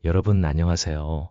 여러분 안녕하세요.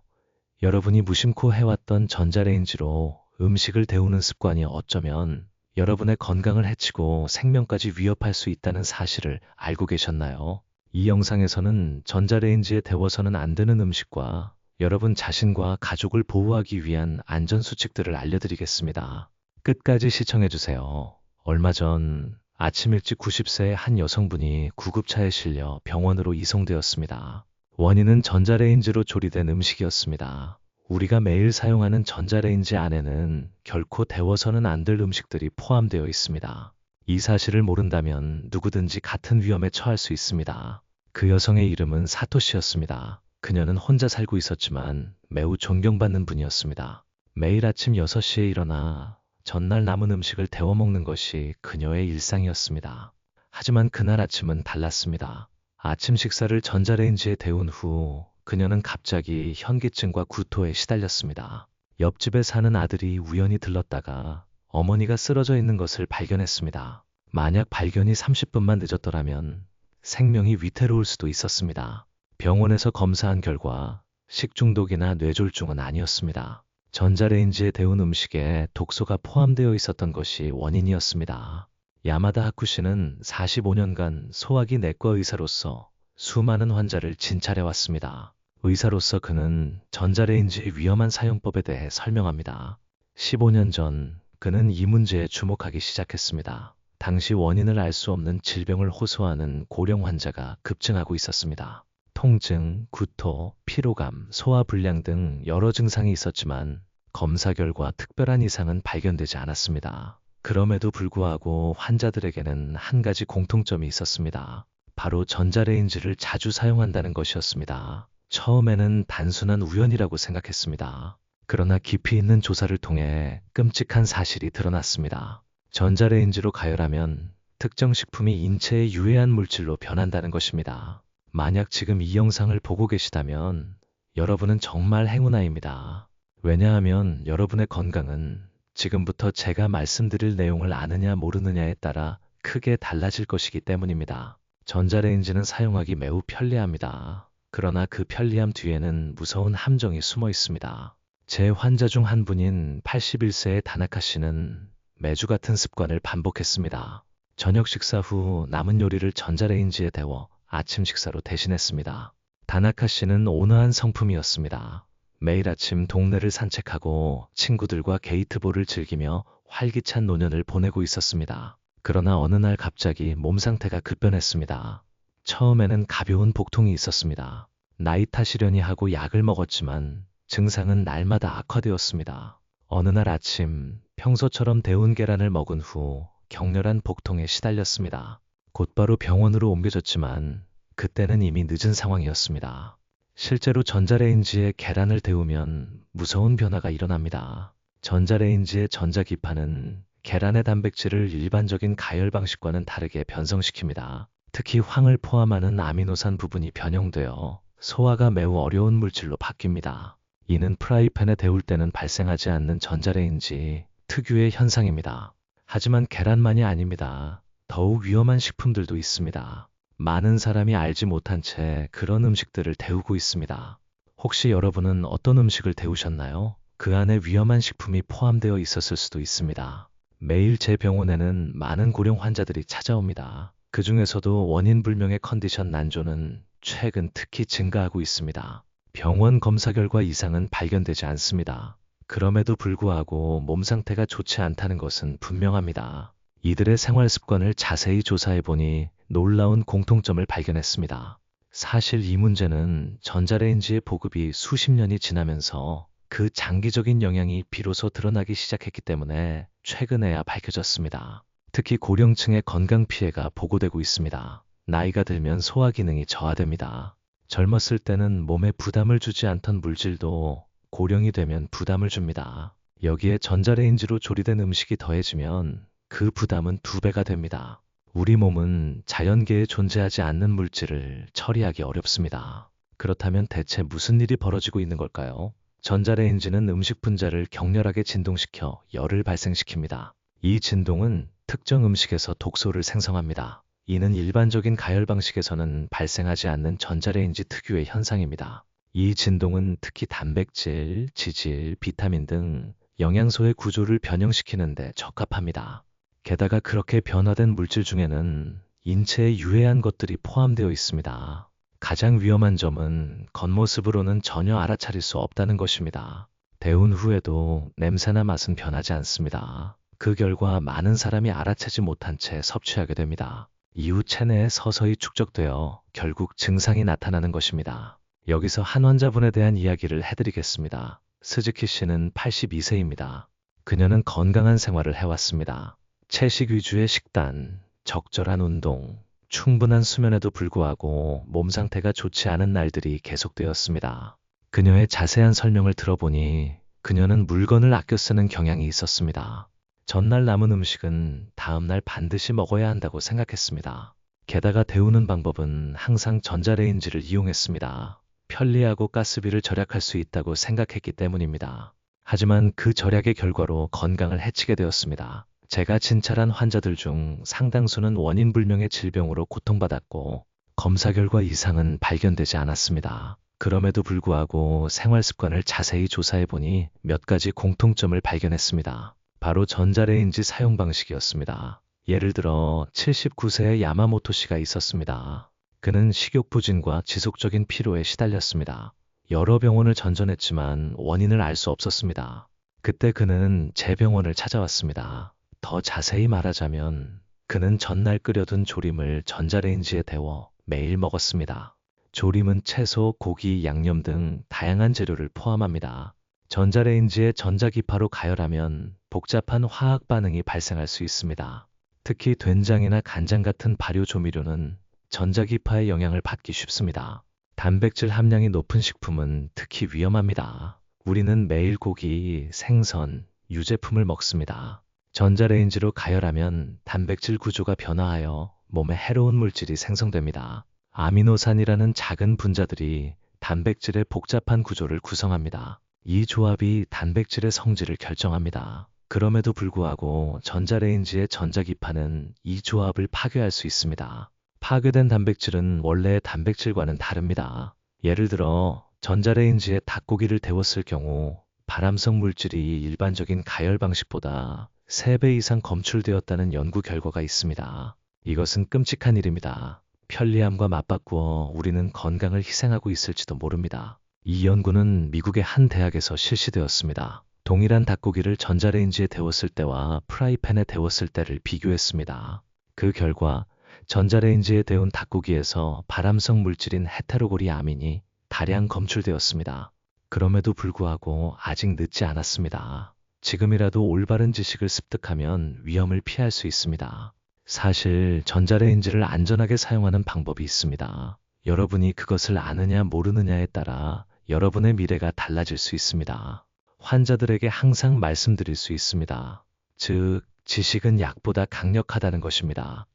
여러분이 무심코 해왔던 전자레인지로 음식을 데우는 습관이 어쩌면 여러분의 건강을 해치고 생명까지 위협할 수 있다는 사실을 알고 계셨나요? 이 영상에서는 전자레인지에 데워서는 안 되는 음식과 여러분 자신과 가족을 보호하기 위한 안전수칙들을 알려드리겠습니다. 끝까지 시청해주세요. 얼마 전 아침 일찍 90세의 한 여성분이 구급차에 실려 병원으로 이송되었습니다. 원인은 전자레인지로 조리된 음식이었습니다. 우리가 매일 사용하는 전자레인지 안에는 결코 데워서는 안 될 음식들이 포함되어 있습니다. 이 사실을 모른다면 누구든지 같은 위험에 처할 수 있습니다. 그 여성의 이름은 사토시였습니다. 그녀는 혼자 살고 있었지만 매우 존경받는 분이었습니다. 매일 아침 6시에 일어나 전날 남은 음식을 데워 먹는 것이 그녀의 일상이었습니다. 하지만 그날 아침은 달랐습니다. 아침 식사를 전자레인지에 데운 후 그녀는 갑자기 현기증과 구토에 시달렸습니다. 옆집에 사는 아들이 우연히 들렀다가 어머니가 쓰러져 있는 것을 발견했습니다. 만약 발견이 30분만 늦었더라면 생명이 위태로울 수도 있었습니다. 병원에서 검사한 결과 식중독이나 뇌졸중은 아니었습니다. 전자레인지에 데운 음식에 독소가 포함되어 있었던 것이 원인이었습니다. 야마다 하쿠 씨는 45년간 소화기 내과 의사로서 수많은 환자를 진찰해왔습니다. 의사로서 그는 전자레인지의 위험한 사용법에 대해 설명합니다. 15년 전 그는 이 문제에 주목하기 시작했습니다. 당시 원인을 알 수 없는 질병을 호소하는 고령 환자가 급증하고 있었습니다. 통증, 구토, 피로감, 소화불량 등 여러 증상이 있었지만 검사 결과 특별한 이상은 발견되지 않았습니다. 그럼에도 불구하고 환자들에게는 한 가지 공통점이 있었습니다. 바로 전자레인지를 자주 사용한다는 것이었습니다. 처음에는 단순한 우연이라고 생각했습니다. 그러나 깊이 있는 조사를 통해 끔찍한 사실이 드러났습니다. 전자레인지로 가열하면 특정 식품이 인체에 유해한 물질로 변한다는 것입니다. 만약 지금 이 영상을 보고 계시다면 여러분은 정말 행운아입니다. 왜냐하면 여러분의 건강은 지금부터 제가 말씀드릴 내용을 아느냐 모르느냐에 따라 크게 달라질 것이기 때문입니다. 전자레인지는 사용하기 매우 편리합니다. 그러나 그 편리함 뒤에는 무서운 함정이 숨어 있습니다. 제 환자 중 한 분인 81세의 다나카 씨는 매주 같은 습관을 반복했습니다. 저녁 식사 후 남은 요리를 전자레인지에 데워 아침 식사로 대신했습니다. 다나카 씨는 온화한 성품이었습니다. 매일 아침 동네를 산책하고 친구들과 게이트볼을 즐기며 활기찬 노년을 보내고 있었습니다. 그러나 어느 날 갑자기 몸 상태가 급변했습니다. 처음에는 가벼운 복통이 있었습니다. 나이 탓이려니 하고 약을 먹었지만 증상은 날마다 악화되었습니다. 어느 날 아침 평소처럼 데운 계란을 먹은 후 격렬한 복통에 시달렸습니다. 곧바로 병원으로 옮겨졌지만 그때는 이미 늦은 상황이었습니다. 실제로 전자레인지에 계란을 데우면 무서운 변화가 일어납니다. 전자레인지의 전자기파는 계란의 단백질을 일반적인 가열 방식과는 다르게 변성시킵니다. 특히 황을 포함하는 아미노산 부분이 변형되어 소화가 매우 어려운 물질로 바뀝니다. 이는 프라이팬에 데울 때는 발생하지 않는 전자레인지 특유의 현상입니다. 하지만 계란만이 아닙니다. 더욱 위험한 식품들도 있습니다. 많은 사람이 알지 못한 채 그런 음식들을 데우고 있습니다. 혹시 여러분은 어떤 음식을 데우셨나요? 그 안에 위험한 식품이 포함되어 있었을 수도 있습니다. 매일 제 병원에는 많은 고령 환자들이 찾아옵니다. 그 중에서도 원인 불명의 컨디션 난조는 최근 특히 증가하고 있습니다. 병원 검사 결과 이상은 발견되지 않습니다. 그럼에도 불구하고 몸 상태가 좋지 않다는 것은 분명합니다. 이들의 생활 습관을 자세히 조사해 보니 놀라운 공통점을 발견했습니다. 사실 이 문제는 전자레인지의 보급이 수십 년이 지나면서 그 장기적인 영향이 비로소 드러나기 시작했기 때문에 최근에야 밝혀졌습니다. 특히 고령층의 건강 피해가 보고되고 있습니다. 나이가 들면 소화 기능이 저하됩니다. 젊었을 때는 몸에 부담을 주지 않던 물질도 고령이 되면 부담을 줍니다. 여기에 전자레인지로 조리된 음식이 더해지면 그 부담은 2배가 됩니다. 우리 몸은 자연계에 존재하지 않는 물질을 처리하기 어렵습니다. 그렇다면 대체 무슨 일이 벌어지고 있는 걸까요? 전자레인지는 음식 분자를 격렬하게 진동시켜 열을 발생시킵니다. 이 진동은 특정 음식에서 독소를 생성합니다. 이는 일반적인 가열 방식에서는 발생하지 않는 전자레인지 특유의 현상입니다. 이 진동은 특히 단백질, 지질, 비타민 등 영양소의 구조를 변형시키는 데 적합합니다. 게다가 그렇게 변화된 물질 중에는 인체에 유해한 것들이 포함되어 있습니다. 가장 위험한 점은 겉모습으로는 전혀 알아차릴 수 없다는 것입니다. 데운 후에도 냄새나 맛은 변하지 않습니다. 그 결과 많은 사람이 알아채지 못한 채 섭취하게 됩니다. 이후 체내에 서서히 축적되어 결국 증상이 나타나는 것입니다. 여기서 한 환자분에 대한 이야기를 해드리겠습니다. 스즈키 씨는 82세입니다. 그녀는 건강한 생활을 해왔습니다. 채식 위주의 식단, 적절한 운동, 충분한 수면에도 불구하고 몸 상태가 좋지 않은 날들이 계속되었습니다. 그녀의 자세한 설명을 들어보니 그녀는 물건을 아껴 쓰는 경향이 있었습니다. 전날 남은 음식은 다음날 반드시 먹어야 한다고 생각했습니다. 게다가 데우는 방법은 항상 전자레인지를 이용했습니다. 편리하고 가스비를 절약할 수 있다고 생각했기 때문입니다. 하지만 그 절약의 결과로 건강을 해치게 되었습니다. 제가 진찰한 환자들 중 상당수는 원인 불명의 질병으로 고통받았고 검사 결과 이상은 발견되지 않았습니다. 그럼에도 불구하고 생활 습관을 자세히 조사해보니 몇 가지 공통점을 발견했습니다. 바로 전자레인지 사용 방식이었습니다. 예를 들어 79세의 야마모토 씨가 있었습니다. 그는 식욕 부진과 지속적인 피로에 시달렸습니다. 여러 병원을 전전했지만 원인을 알 수 없었습니다. 그때 그는 제 병원을 찾아왔습니다. 더 자세히 말하자면 그는 전날 끓여둔 조림을 전자레인지에 데워 매일 먹었습니다. 조림은 채소, 고기, 양념 등 다양한 재료를 포함합니다. 전자레인지에 전자기파로 가열하면 복잡한 화학 반응이 발생할 수 있습니다. 특히 된장이나 간장 같은 발효 조미료는 전자기파의 영향을 받기 쉽습니다. 단백질 함량이 높은 식품은 특히 위험합니다. 우리는 매일 고기, 생선, 유제품을 먹습니다. 전자레인지로 가열하면 단백질 구조가 변화하여 몸에 해로운 물질이 생성됩니다. 아미노산이라는 작은 분자들이 단백질의 복잡한 구조를 구성합니다. 이 조합이 단백질의 성질을 결정합니다. 그럼에도 불구하고 전자레인지의 전자기파는 이 조합을 파괴할 수 있습니다. 파괴된 단백질은 원래의 단백질과는 다릅니다. 예를 들어 전자레인지에 닭고기를 데웠을 경우 발암성 물질이 일반적인 가열 방식보다 3배 이상 검출되었다는 연구 결과가 있습니다. 이것은 끔찍한 일입니다. 편리함과 맞바꾸어 우리는 건강을 희생하고 있을지도 모릅니다. 이 연구는 미국의 한 대학에서 실시되었습니다. 동일한 닭고기를 전자레인지에 데웠을 때와 프라이팬에 데웠을 때를 비교했습니다. 그 결과 전자레인지에 데운 닭고기에서 발암성 물질인 헤테로고리 아민이 다량 검출되었습니다. 그럼에도 불구하고 아직 늦지 않았습니다. 지금이라도 올바른 지식을 습득하면 위험을 피할 수 있습니다. 사실 전자레인지를 안전하게 사용하는 방법이 있습니다. 여러분이 그것을 아느냐 모르느냐에 따라 여러분의 미래가 달라질 수 있습니다. 환자들에게 항상 말씀드릴 수 있습니다. 즉, 지식은 약보다 강력하다는 것입니다.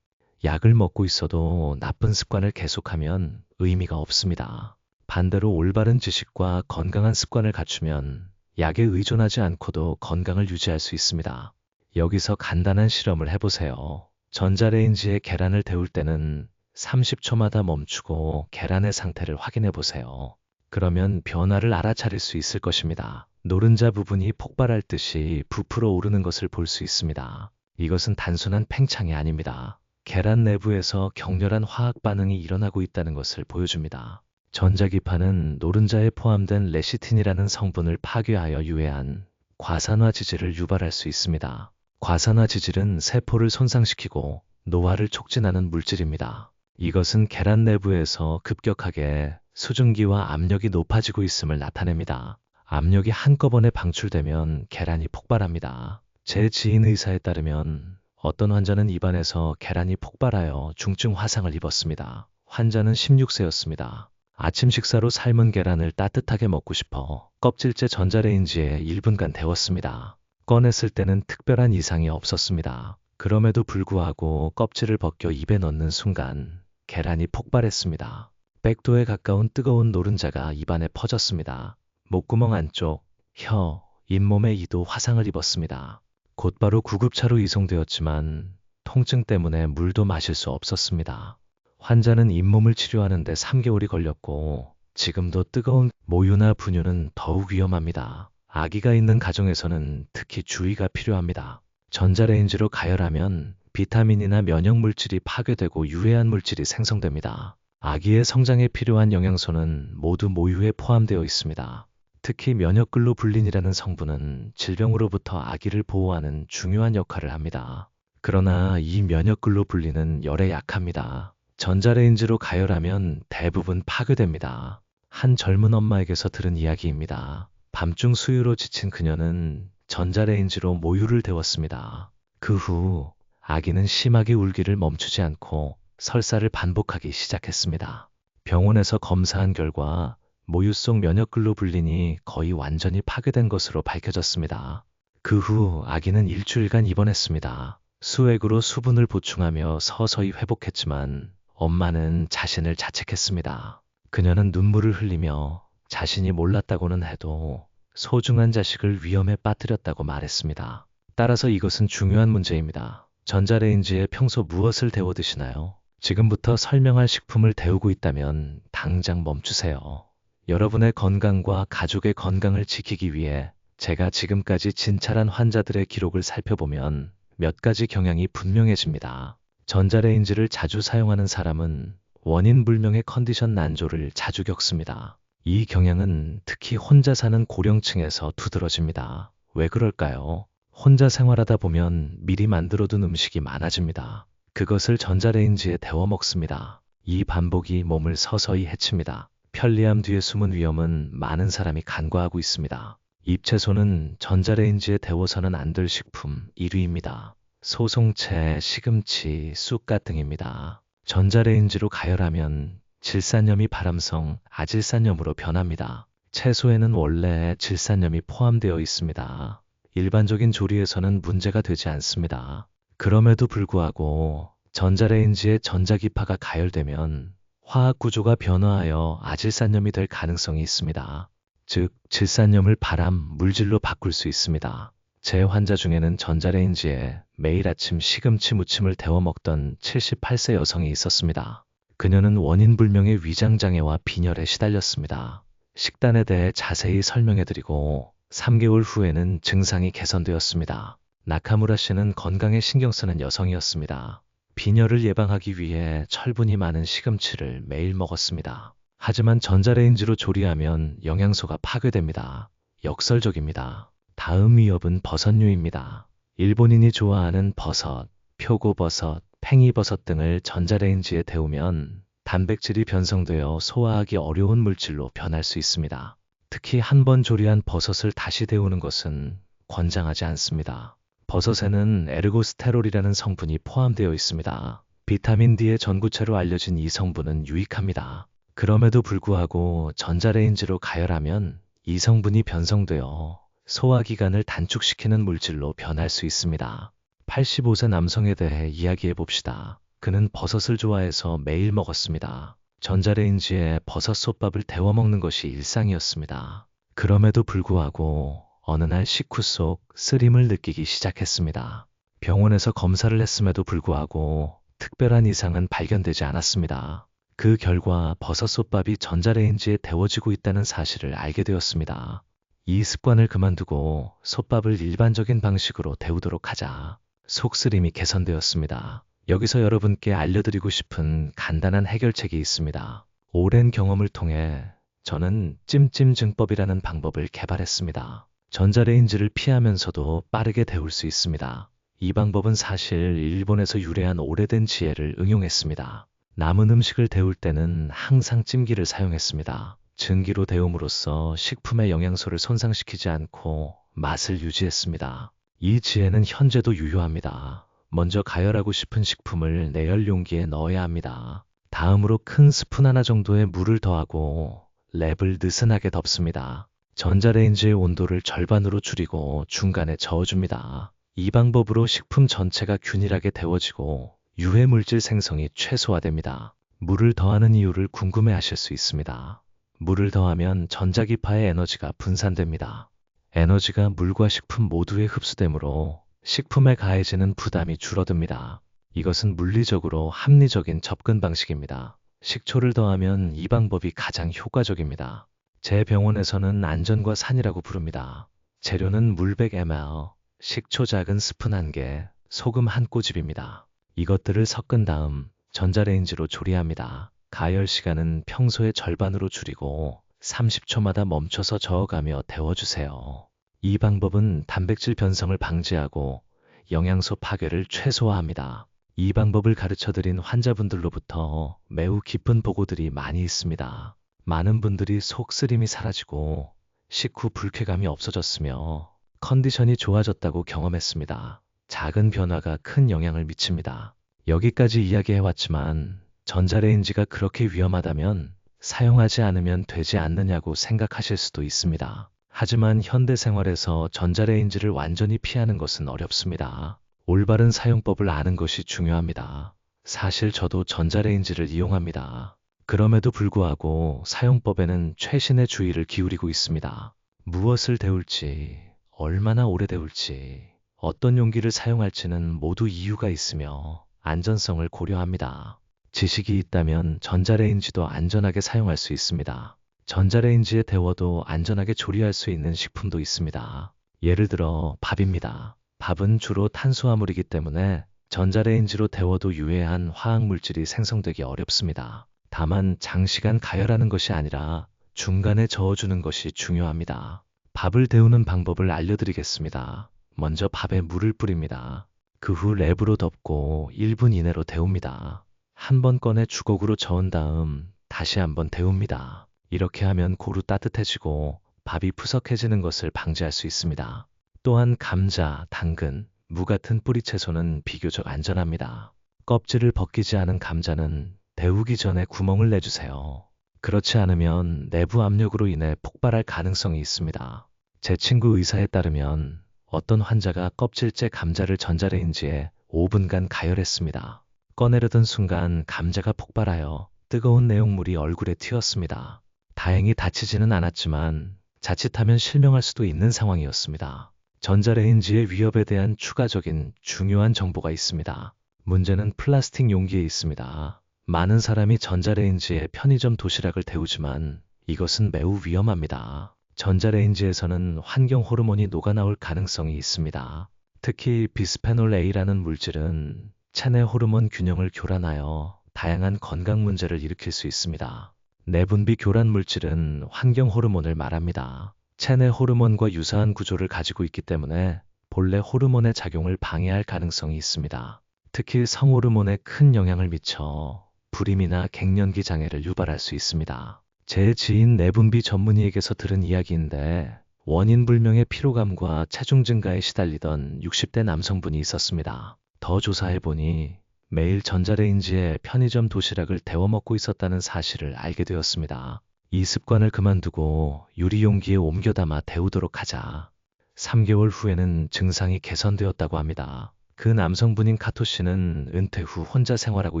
약을 먹고 있어도 나쁜 습관을 계속하면 의미가 없습니다. 반대로 올바른 지식과 건강한 습관을 갖추면 약에 의존하지 않고도 건강을 유지할 수 있습니다. 여기서 간단한 실험을 해보세요. 전자레인지에 계란을 데울 때는 30초마다 멈추고 계란의 상태를 확인해 보세요. 그러면 변화를 알아차릴 수 있을 것입니다. 노른자 부분이 폭발할 듯이 부풀어 오르는 것을 볼 수 있습니다. 이것은 단순한 팽창이 아닙니다. 계란 내부에서 격렬한 화학 반응이 일어나고 있다는 것을 보여줍니다. 전자기파는 노른자에 포함된 레시틴이라는 성분을 파괴하여 유해한 과산화 지질을 유발할 수 있습니다. 과산화 지질은 세포를 손상시키고 노화를 촉진하는 물질입니다. 이것은 계란 내부에서 급격하게 수증기와 압력이 높아지고 있음을 나타냅니다. 압력이 한꺼번에 방출되면 계란이 폭발합니다. 제 지인 의사에 따르면 어떤 환자는 입안에서 계란이 폭발하여 중증 화상을 입었습니다. 환자는 16세였습니다. 아침 식사로 삶은 계란을 따뜻하게 먹고 싶어 껍질째 전자레인지에 1분간 데웠습니다. 꺼냈을 때는 특별한 이상이 없었습니다. 그럼에도 불구하고 껍질을 벗겨 입에 넣는 순간 계란이 폭발했습니다. 100도에 가까운 뜨거운 노른자가 입안에 퍼졌습니다. 목구멍 안쪽, 혀, 잇몸에 2도 화상을 입었습니다. 곧바로 구급차로 이송되었지만 통증 때문에 물도 마실 수 없었습니다. 환자는 잇몸을 치료하는데 3개월이 걸렸고 지금도 뜨거운 모유나 분유는 더욱 위험합니다. 아기가 있는 가정에서는 특히 주의가 필요합니다. 전자레인지로 가열하면 비타민이나 면역 물질이 파괴되고 유해한 물질이 생성됩니다. 아기의 성장에 필요한 영양소는 모두 모유에 포함되어 있습니다. 특히 면역글로불린이라는 성분은 질병으로부터 아기를 보호하는 중요한 역할을 합니다. 그러나 이 면역글로불린은 열에 약합니다. 전자레인지로 가열하면 대부분 파괴됩니다. 한 젊은 엄마에게서 들은 이야기입니다. 밤중 수유로 지친 그녀는 전자레인지로 모유를 데웠습니다. 그 후 아기는 심하게 울기를 멈추지 않고 설사를 반복하기 시작했습니다. 병원에서 검사한 결과 모유 속 면역글로불린이 거의 완전히 파괴된 것으로 밝혀졌습니다. 그 후 아기는 일주일간 입원했습니다. 수액으로 수분을 보충하며 서서히 회복했지만 엄마는 자신을 자책했습니다. 그녀는 눈물을 흘리며 자신이 몰랐다고는 해도 소중한 자식을 위험에 빠뜨렸다고 말했습니다. 따라서 이것은 중요한 문제입니다. 전자레인지에 평소 무엇을 데워 드시나요? 지금부터 설명할 식품을 데우고 있다면 당장 멈추세요. 여러분의 건강과 가족의 건강을 지키기 위해 제가 지금까지 진찰한 환자들의 기록을 살펴보면 몇 가지 경향이 분명해집니다. 전자레인지를 자주 사용하는 사람은 원인 불명의 컨디션 난조를 자주 겪습니다. 이 경향은 특히 혼자 사는 고령층에서 두드러집니다. 왜 그럴까요? 혼자 생활하다 보면 미리 만들어둔 음식이 많아집니다. 그것을 전자레인지에 데워 먹습니다. 이 반복이 몸을 서서히 해칩니다. 편리함 뒤에 숨은 위험은 많은 사람이 간과하고 있습니다. 잎채소는 전자레인지에 데워서는 안 될 식품 1위입니다. 소송채, 시금치, 쑥갓 등입니다. 전자레인지로 가열하면 질산염이 발암성 아질산염으로 변합니다. 채소에는 원래 질산염이 포함되어 있습니다. 일반적인 조리에서는 문제가 되지 않습니다. 그럼에도 불구하고 전자레인지에 전자기파가 가열되면 화학 구조가 변화하여 아질산염이 될 가능성이 있습니다. 즉, 질산염을 발암, 물질로 바꿀 수 있습니다. 제 환자 중에는 전자레인지에 매일 아침 시금치 무침을 데워 먹던 78세 여성이 있었습니다. 그녀는 원인 불명의 위장장애와 빈혈에 시달렸습니다. 식단에 대해 자세히 설명해드리고 3개월 후에는 증상이 개선되었습니다. 나카무라 씨는 건강에 신경 쓰는 여성이었습니다. 빈혈을 예방하기 위해 철분이 많은 시금치를 매일 먹었습니다. 하지만 전자레인지로 조리하면 영양소가 파괴됩니다. 역설적입니다. 다음 위협은 버섯류입니다. 일본인이 좋아하는 버섯, 표고버섯, 팽이버섯 등을 전자레인지에 데우면 단백질이 변성되어 소화하기 어려운 물질로 변할 수 있습니다. 특히 한 번 조리한 버섯을 다시 데우는 것은 권장하지 않습니다. 버섯에는 에르고스테롤이라는 성분이 포함되어 있습니다. 비타민 D의 전구체로 알려진 이 성분은 유익합니다. 그럼에도 불구하고 전자레인지로 가열하면 이 성분이 변성되어 소화기관을 단축시키는 물질로 변할 수 있습니다. 85세 남성에 대해 이야기해 봅시다. 그는 버섯을 좋아해서 매일 먹었습니다. 전자레인지에 버섯 솥밥을 데워 먹는 것이 일상이었습니다. 그럼에도 불구하고 어느 날 식후 속 쓰림을 느끼기 시작했습니다. 병원에서 검사를 했음에도 불구하고 특별한 이상은 발견되지 않았습니다. 그 결과 버섯 솥밥이 전자레인지에 데워지고 있다는 사실을 알게 되었습니다. 이 습관을 그만두고 솥밥을 일반적인 방식으로 데우도록 하자 속쓰림이 개선되었습니다. 여기서 여러분께 알려드리고 싶은 간단한 해결책이 있습니다. 오랜 경험을 통해 저는 찜찜증법이라는 방법을 개발했습니다. 전자레인지를 피하면서도 빠르게 데울 수 있습니다. 이 방법은 사실 일본에서 유래한 오래된 지혜를 응용했습니다. 남은 음식을 데울 때는 항상 찜기를 사용했습니다. 증기로 데움으로써 식품의 영양소를 손상시키지 않고 맛을 유지했습니다. 이 지혜는 현재도 유효합니다. 먼저 가열하고 싶은 식품을 내열 용기에 넣어야 합니다. 다음으로 큰 스푼 하나 정도의 물을 더하고 랩을 느슨하게 덮습니다. 전자레인지의 온도를 절반으로 줄이고 중간에 저어줍니다. 이 방법으로 식품 전체가 균일하게 데워지고 유해 물질 생성이 최소화됩니다. 물을 더하는 이유를 궁금해하실 수 있습니다. 물을 더하면 전자기파의 에너지가 분산됩니다. 에너지가 물과 식품 모두에 흡수되므로 식품에 가해지는 부담이 줄어듭니다. 이것은 물리적으로 합리적인 접근 방식입니다. 식초를 더하면 이 방법이 가장 효과적입니다. 제 병원에서는 안전과 산이라고 부릅니다. 재료는 물 100ml, 식초 작은 스푼 1개, 소금 한 꼬집입니다. 이것들을 섞은 다음 전자레인지로 조리합니다. 가열 시간은 평소의 절반으로 줄이고 30초마다 멈춰서 저어가며 데워주세요. 이 방법은 단백질 변성을 방지하고 영양소 파괴를 최소화합니다. 이 방법을 가르쳐드린 환자분들로부터 매우 깊은 보고들이 많이 있습니다. 많은 분들이 속쓰림이 사라지고 식후 불쾌감이 없어졌으며 컨디션이 좋아졌다고 경험했습니다. 작은 변화가 큰 영향을 미칩니다. 여기까지 이야기해왔지만 전자레인지가 그렇게 위험하다면 사용하지 않으면 되지 않느냐고 생각하실 수도 있습니다. 하지만 현대 생활에서 전자레인지를 완전히 피하는 것은 어렵습니다. 올바른 사용법을 아는 것이 중요합니다. 사실 저도 전자레인지를 이용합니다. 그럼에도 불구하고 사용법에는 최신의 주의를 기울이고 있습니다. 무엇을 데울지, 얼마나 오래 데울지, 어떤 용기를 사용할지는 모두 이유가 있으며 안전성을 고려합니다. 지식이 있다면 전자레인지도 안전하게 사용할 수 있습니다. 전자레인지에 데워도 안전하게 조리할 수 있는 식품도 있습니다. 예를 들어 밥입니다. 밥은 주로 탄수화물이기 때문에 전자레인지로 데워도 유해한 화학물질이 생성되기 어렵습니다. 다만 장시간 가열하는 것이 아니라 중간에 저어주는 것이 중요합니다. 밥을 데우는 방법을 알려드리겠습니다. 먼저 밥에 물을 뿌립니다. 그 후 랩으로 덮고 1분 이내로 데웁니다. 한 번 꺼내 주걱으로 저은 다음 다시 한번 데웁니다. 이렇게 하면 고루 따뜻해지고 밥이 푸석해지는 것을 방지할 수 있습니다. 또한 감자, 당근, 무 같은 뿌리 채소는 비교적 안전합니다. 껍질을 벗기지 않은 감자는 데우기 전에 구멍을 내주세요. 그렇지 않으면 내부 압력으로 인해 폭발할 가능성이 있습니다. 제 친구 의사에 따르면 어떤 환자가 껍질째 감자를 전자레인지에 5분간 가열했습니다. 꺼내려던 순간 감자가 폭발하여 뜨거운 내용물이 얼굴에 튀었습니다. 다행히 다치지는 않았지만 자칫하면 실명할 수도 있는 상황이었습니다. 전자레인지의 위협에 대한 추가적인 중요한 정보가 있습니다. 문제는 플라스틱 용기에 있습니다. 많은 사람이 전자레인지에 편의점 도시락을 데우지만 이것은 매우 위험합니다. 전자레인지에서는 환경 호르몬이 녹아나올 가능성이 있습니다. 특히 비스페놀 A라는 물질은 체내 호르몬 균형을 교란하여 다양한 건강 문제를 일으킬 수 있습니다. 내분비 교란 물질은 환경 호르몬을 말합니다. 체내 호르몬과 유사한 구조를 가지고 있기 때문에 본래 호르몬의 작용을 방해할 가능성이 있습니다. 특히 성호르몬에 큰 영향을 미쳐 불임이나 갱년기 장애를 유발할 수 있습니다. 제 지인 내분비 전문의에게서 들은 이야기인데 원인 불명의 피로감과 체중 증가에 시달리던 60대 남성분이 있었습니다. 더 조사해보니 매일 전자레인지에 편의점 도시락을 데워 먹고 있었다는 사실을 알게 되었습니다. 이 습관을 그만두고 유리용기에 옮겨 담아 데우도록 하자 3개월 후에는 증상이 개선되었다고 합니다. 그 남성분인 카토 씨는 은퇴 후 혼자 생활하고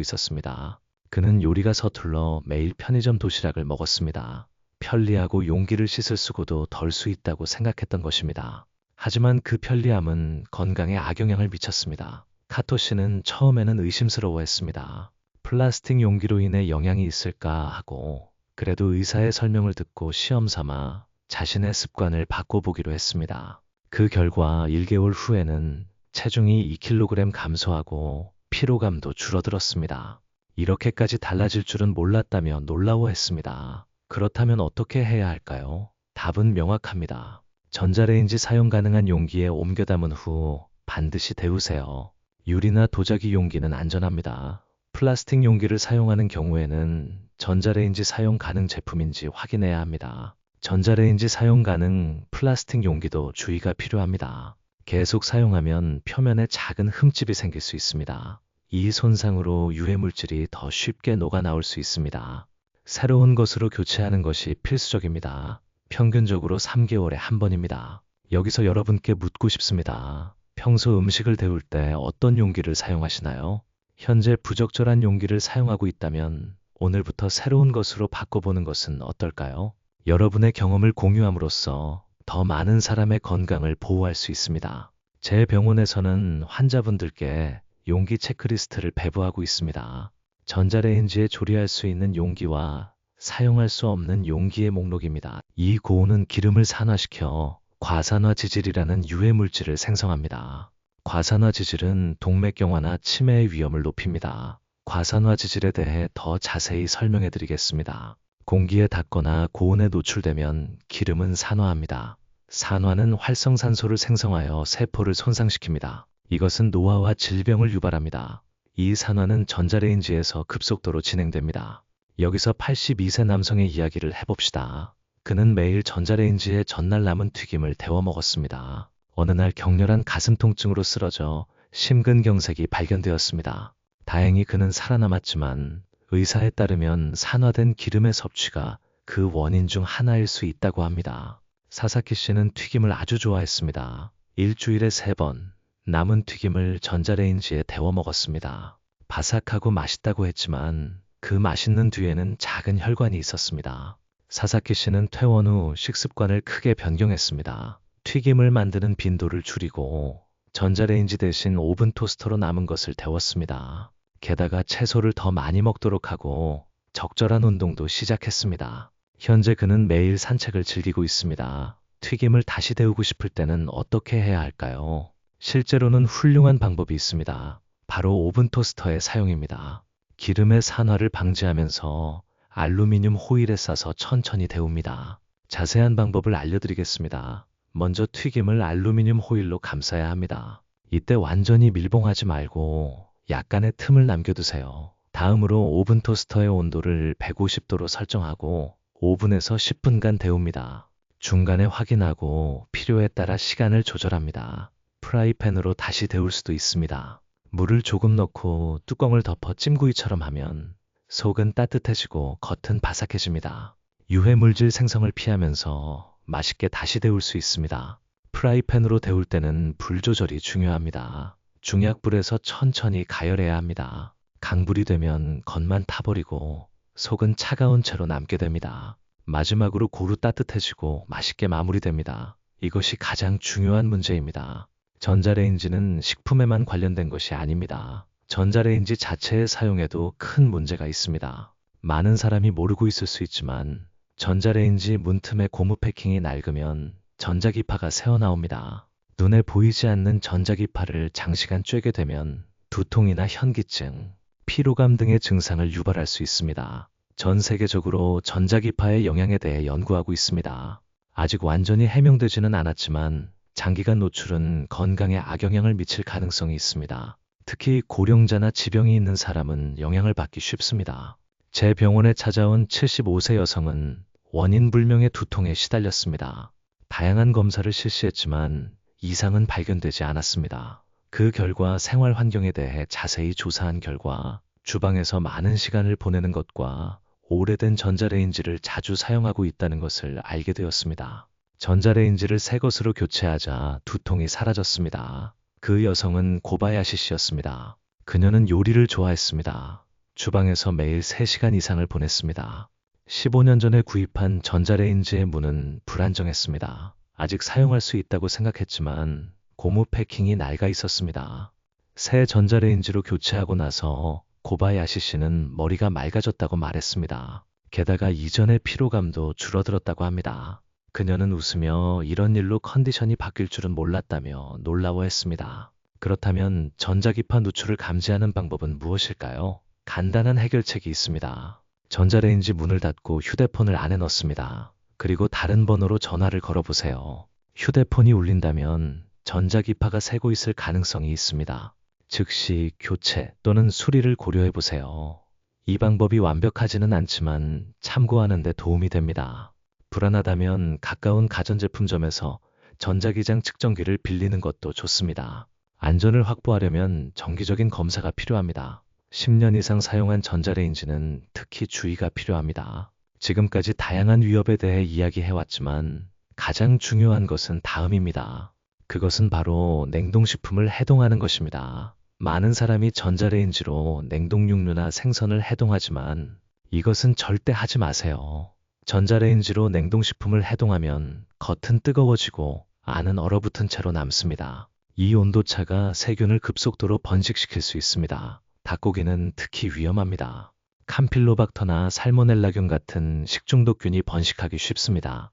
있었습니다. 그는 요리가 서툴러 매일 편의점 도시락을 먹었습니다. 편리하고 용기를 씻을 수고도 덜 수 있다고 생각했던 것입니다. 하지만 그 편리함은 건강에 악영향을 미쳤습니다. 카토 씨는 처음에는 의심스러워했습니다. 플라스틱 용기로 인해 영향이 있을까 하고 그래도 의사의 설명을 듣고 시험 삼아 자신의 습관을 바꿔보기로 했습니다. 그 결과 1개월 후에는 체중이 2kg 감소하고 피로감도 줄어들었습니다. 이렇게까지 달라질 줄은 몰랐다며 놀라워했습니다. 그렇다면 어떻게 해야 할까요? 답은 명확합니다. 전자레인지 사용 가능한 용기에 옮겨 담은 후 반드시 데우세요. 유리나 도자기 용기는 안전합니다. 플라스틱 용기를 사용하는 경우에는 전자레인지 사용 가능 제품인지 확인해야 합니다. 전자레인지 사용 가능 플라스틱 용기도 주의가 필요합니다. 계속 사용하면 표면에 작은 흠집이 생길 수 있습니다. 이 손상으로 유해물질이 더 쉽게 녹아나올 수 있습니다. 새로운 것으로 교체하는 것이 필수적입니다. 평균적으로 3개월에 한 번입니다. 여기서 여러분께 묻고 싶습니다. 평소 음식을 데울 때 어떤 용기를 사용하시나요? 현재 부적절한 용기를 사용하고 있다면 오늘부터 새로운 것으로 바꿔보는 것은 어떨까요? 여러분의 경험을 공유함으로써 더 많은 사람의 건강을 보호할 수 있습니다. 제 병원에서는 환자분들께 용기 체크리스트를 배부하고 있습니다. 전자레인지에 조리할 수 있는 용기와 사용할 수 없는 용기의 목록입니다. 이 고온은 기름을 산화시켜 과산화 지질이라는 유해 물질을 생성합니다. 과산화 지질은 동맥경화나 치매의 위험을 높입니다. 과산화 지질에 대해 더 자세히 설명해 드리겠습니다. 공기에 닿거나 고온에 노출되면 기름은 산화합니다. 산화는 활성산소를 생성하여 세포를 손상시킵니다. 이것은 노화와 질병을 유발합니다. 이 산화는 전자레인지에서 급속도로 진행됩니다. 여기서 82세 남성의 이야기를 해봅시다. 그는 매일 전자레인지에 전날 남은 튀김을 데워 먹었습니다. 어느 날 격렬한 가슴 통증으로 쓰러져 심근경색이 발견되었습니다. 다행히 그는 살아남았지만 의사에 따르면 산화된 기름의 섭취가 그 원인 중 하나일 수 있다고 합니다. 사사키 씨는 튀김을 아주 좋아했습니다. 일주일에 3번 남은 튀김을 전자레인지에 데워 먹었습니다. 바삭하고 맛있다고 했지만 그 맛있는 뒤에는 작은 혈관이 있었습니다. 사사키 씨는 퇴원 후 식습관을 크게 변경했습니다. 튀김을 만드는 빈도를 줄이고 전자레인지 대신 오븐 토스터로 남은 것을 데웠습니다. 게다가 채소를 더 많이 먹도록 하고 적절한 운동도 시작했습니다. 현재 그는 매일 산책을 즐기고 있습니다. 튀김을 다시 데우고 싶을 때는 어떻게 해야 할까요? 실제로는 훌륭한 방법이 있습니다. 바로 오븐 토스터의 사용입니다. 기름의 산화를 방지하면서 알루미늄 호일에 싸서 천천히 데웁니다. 자세한 방법을 알려드리겠습니다. 먼저 튀김을 알루미늄 호일로 감싸야 합니다. 이때 완전히 밀봉하지 말고 약간의 틈을 남겨두세요. 다음으로 오븐 토스터의 온도를 150도로 설정하고 오븐에서 10분간 데웁니다. 중간에 확인하고 필요에 따라 시간을 조절합니다. 프라이팬으로 다시 데울 수도 있습니다. 물을 조금 넣고 뚜껑을 덮어 찜구이처럼 하면 속은 따뜻해지고 겉은 바삭해집니다. 유해 물질 생성을 피하면서 맛있게 다시 데울 수 있습니다. 프라이팬으로 데울 때는 불 조절이 중요합니다. 중약불에서 천천히 가열해야 합니다. 강불이 되면 겉만 타버리고 속은 차가운 채로 남게 됩니다. 마지막으로 고루 따뜻해지고 맛있게 마무리됩니다. 이것이 가장 중요한 문제입니다. 전자레인지는 식품에만 관련된 것이 아닙니다. 전자레인지 자체의 사용에도 큰 문제가 있습니다. 많은 사람이 모르고 있을 수 있지만 전자레인지 문틈에 고무 패킹이 낡으면 전자기파가 새어나옵니다. 눈에 보이지 않는 전자기파를 장시간 쬐게 되면 두통이나 현기증, 피로감 등의 증상을 유발할 수 있습니다. 전 세계적으로 전자기파의 영향에 대해 연구하고 있습니다. 아직 완전히 해명되지는 않았지만 장기간 노출은 건강에 악영향을 미칠 가능성이 있습니다. 특히 고령자나 지병이 있는 사람은 영향을 받기 쉽습니다. 제 병원에 찾아온 75세 여성은 원인 불명의 두통에 시달렸습니다. 다양한 검사를 실시했지만 이상은 발견되지 않았습니다. 그 결과 생활 환경에 대해 자세히 조사한 결과 주방에서 많은 시간을 보내는 것과 오래된 전자레인지를 자주 사용하고 있다는 것을 알게 되었습니다. 전자레인지를 새 것으로 교체하자 두통이 사라졌습니다. 그 여성은 고바야시 씨였습니다. 그녀는 요리를 좋아했습니다. 주방에서 매일 3시간 이상을 보냈습니다. 15년 전에 구입한 전자레인지의 문은 불안정했습니다. 아직 사용할 수 있다고 생각했지만 고무 패킹이 낡아 있었습니다. 새 전자레인지로 교체하고 나서 고바야시 씨는 머리가 맑아졌다고 말했습니다. 게다가 이전의 피로감도 줄어들었다고 합니다. 그녀는 웃으며 이런 일로 컨디션이 바뀔 줄은 몰랐다며 놀라워했습니다. 그렇다면 전자기파 누출을 감지하는 방법은 무엇일까요? 간단한 해결책이 있습니다. 전자레인지 문을 닫고 휴대폰을 안에 넣습니다. 그리고 다른 번호로 전화를 걸어보세요. 휴대폰이 울린다면 전자기파가 새고 있을 가능성이 있습니다. 즉시 교체 또는 수리를 고려해보세요. 이 방법이 완벽하지는 않지만 참고하는 데 도움이 됩니다. 불안하다면 가까운 가전제품점에서 전자기장 측정기를 빌리는 것도 좋습니다. 안전을 확보하려면 정기적인 검사가 필요합니다. 10년 이상 사용한 전자레인지는 특히 주의가 필요합니다. 지금까지 다양한 위협에 대해 이야기해왔지만 가장 중요한 것은 다음입니다. 그것은 바로 냉동식품을 해동하는 것입니다. 많은 사람이 전자레인지로 냉동육류나 생선을 해동하지만 이것은 절대 하지 마세요. 전자레인지로 냉동식품을 해동하면 겉은 뜨거워지고 안은 얼어붙은 채로 남습니다. 이 온도차가 세균을 급속도로 번식시킬 수 있습니다. 닭고기는 특히 위험합니다. 캄필로박터나 살모넬라균 같은 식중독균이 번식하기 쉽습니다.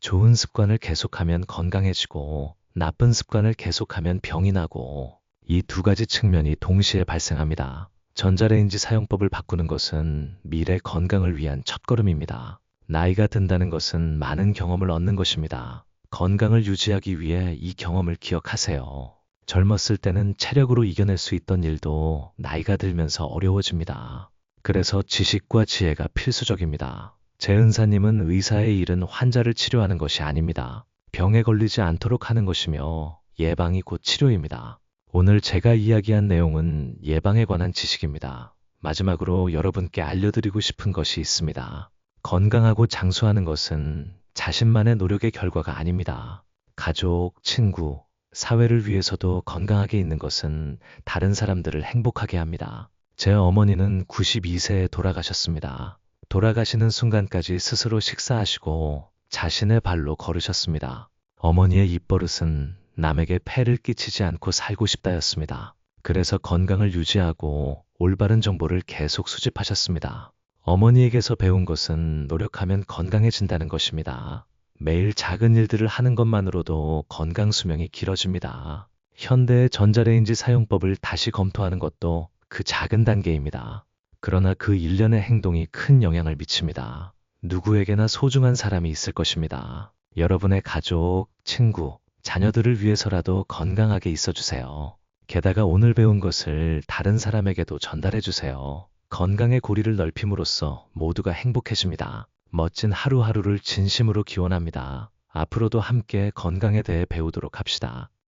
좋은 습관을 계속하면 건강해지고 나쁜 습관을 계속하면 병이 나고 이 두 가지 측면이 동시에 발생합니다. 전자레인지 사용법을 바꾸는 것은 미래 건강을 위한 첫걸음입니다. 나이가 든다는 것은 많은 경험을 얻는 것입니다. 건강을 유지하기 위해 이 경험을 기억하세요. 젊었을 때는 체력으로 이겨낼 수 있던 일도 나이가 들면서 어려워집니다. 그래서 지식과 지혜가 필수적입니다. 재은사님은 의사의 일은 환자를 치료하는 것이 아닙니다. 병에 걸리지 않도록 하는 것이며 예방이 곧 치료입니다. 오늘 제가 이야기한 내용은 예방에 관한 지식입니다. 마지막으로 여러분께 알려드리고 싶은 것이 있습니다. 건강하고 장수하는 것은 자신만의 노력의 결과가 아닙니다. 가족, 친구, 사회를 위해서도 건강하게 있는 것은 다른 사람들을 행복하게 합니다. 제 어머니는 92세에 돌아가셨습니다. 돌아가시는 순간까지 스스로 식사하시고 자신의 발로 걸으셨습니다. 어머니의 입버릇은 남에게 폐를 끼치지 않고 살고 싶다였습니다. 그래서 건강을 유지하고 올바른 정보를 계속 수집하셨습니다. 어머니에게서 배운 것은 노력하면 건강해진다는 것입니다. 매일 작은 일들을 하는 것만으로도 건강 수명이 길어집니다. 현대의 전자레인지 사용법을 다시 검토하는 것도 그 작은 단계입니다. 그러나 그 일련의 행동이 큰 영향을 미칩니다. 누구에게나 소중한 사람이 있을 것입니다. 여러분의 가족, 친구, 자녀들을 위해서라도 건강하게 있어주세요. 게다가 오늘 배운 것을 다른 사람에게도 전달해 주세요. 건강의 고리를 넓힘으로써 모두가 행복해집니다. 멋진 하루하루를 진심으로 기원합니다. 앞으로도 함께 건강에 대해 배우도록 합시다.